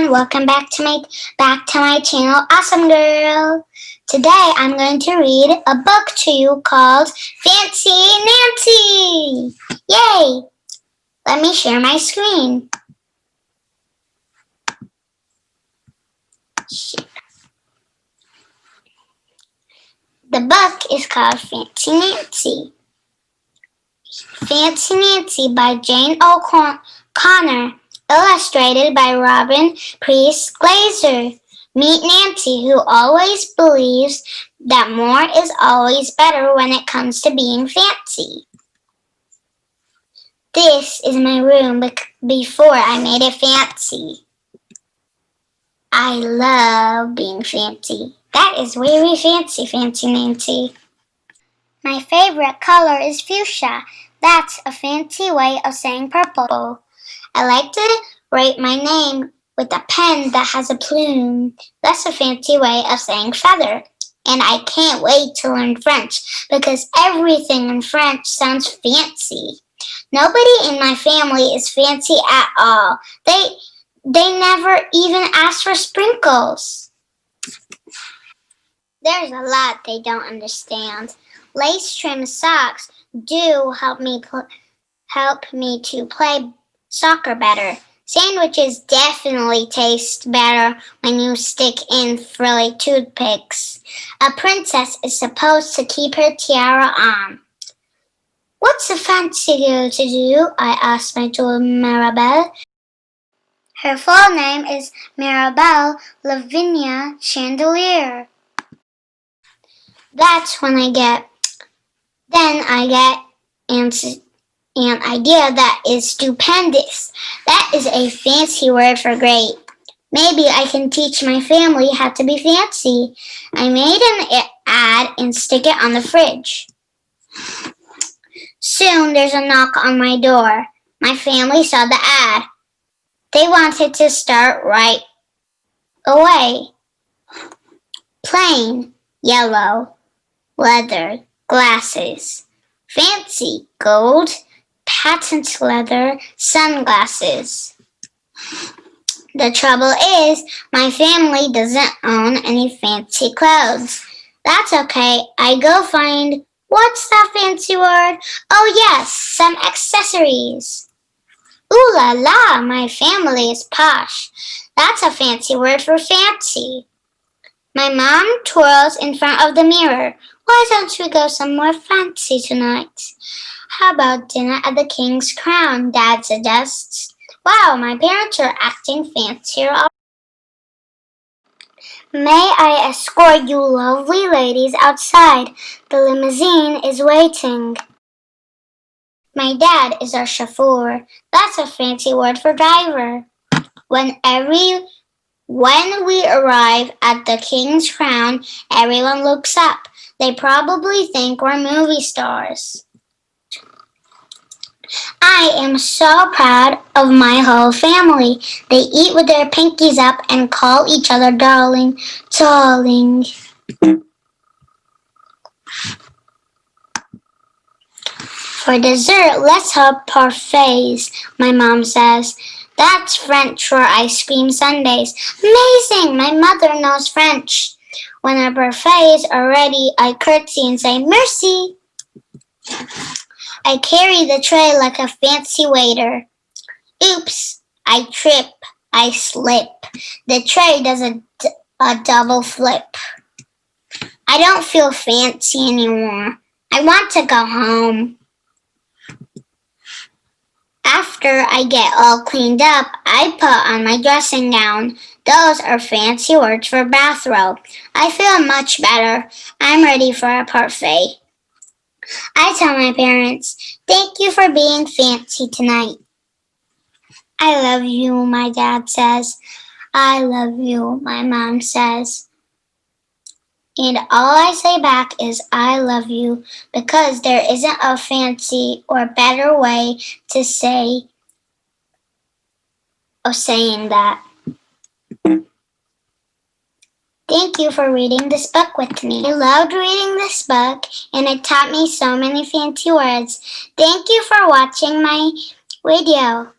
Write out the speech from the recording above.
everyone, welcome back to my channel, Awesome Girl. Today I'm going to read a book to you called Fancy Nancy. Yay! Let me share my screen. The book is called Fancy Nancy. Fancy Nancy by Jane O'Connor. Illustrated by Robin Priest Glaser. Meet Nancy, who always believes that more is always better when it comes to being fancy. This is my room before I made it fancy. I love being fancy. That is very fancy, Fancy Nancy. My favorite color is fuchsia. That's a fancy way of saying purple. I like to write my name with a pen that has a plume. That's a fancy way of saying feather. And I can't wait to learn French because everything in French sounds fancy. Nobody in my family is fancy at all. They never even ask for sprinkles. There's a lot they don't understand. Lace trim socks do help me to play soccer better. Sandwiches definitely taste better when you stick in frilly toothpicks. A princess is supposed to keep her tiara on. What's a fancy girl to do? I asked my doll Mirabelle. Her full name is Mirabelle Lavinia Chandelier. That's when I get an idea that is stupendous. That is a fancy word for great. Maybe I can teach my family how to be fancy. I made an ad and stick it on the fridge. Soon there's a knock on my door. My family saw the ad. They wanted to start right away. Plain, yellow, leather, glasses. Fancy, gold, patent leather, sunglasses. The trouble is, my family doesn't own any fancy clothes. That's okay. I go find, what's that fancy word? Oh yes, some accessories. Ooh la la, my family is posh. That's a fancy word for fancy. My mom twirls in front of the mirror. Why don't we go somewhere fancy tonight? How about dinner at the King's Crown? Dad suggests. Wow, my parents are acting fancier. May I escort you lovely ladies outside? The limousine is waiting. My dad is our chauffeur. That's a fancy word for driver. When we arrive at the King's Crown, everyone looks up. They probably think we're movie stars. I am so proud of my whole family. They eat with their pinkies up and call each other darling, darling. For dessert, let's have parfaits, my mom says. That's French for ice cream sundaes. Amazing! My mother knows French. When our parfaits are ready, I curtsy and say, merci. I carry the tray like a fancy waiter. Oops, I trip, I slip. The tray does a double flip. I don't feel fancy anymore. I want to go home. After I get all cleaned up, I put on my dressing gown. Those are fancy words for bathrobe. I feel much better. I'm ready for a parfait. I tell my parents, thank you for being fancy tonight. I love you, my dad says. I love you, my mom says. And all I say back is I love you because there isn't a fancy or better way to say of saying that. Thank you for reading this book with me. I loved reading this book and it taught me so many fancy words. Thank you for watching my video.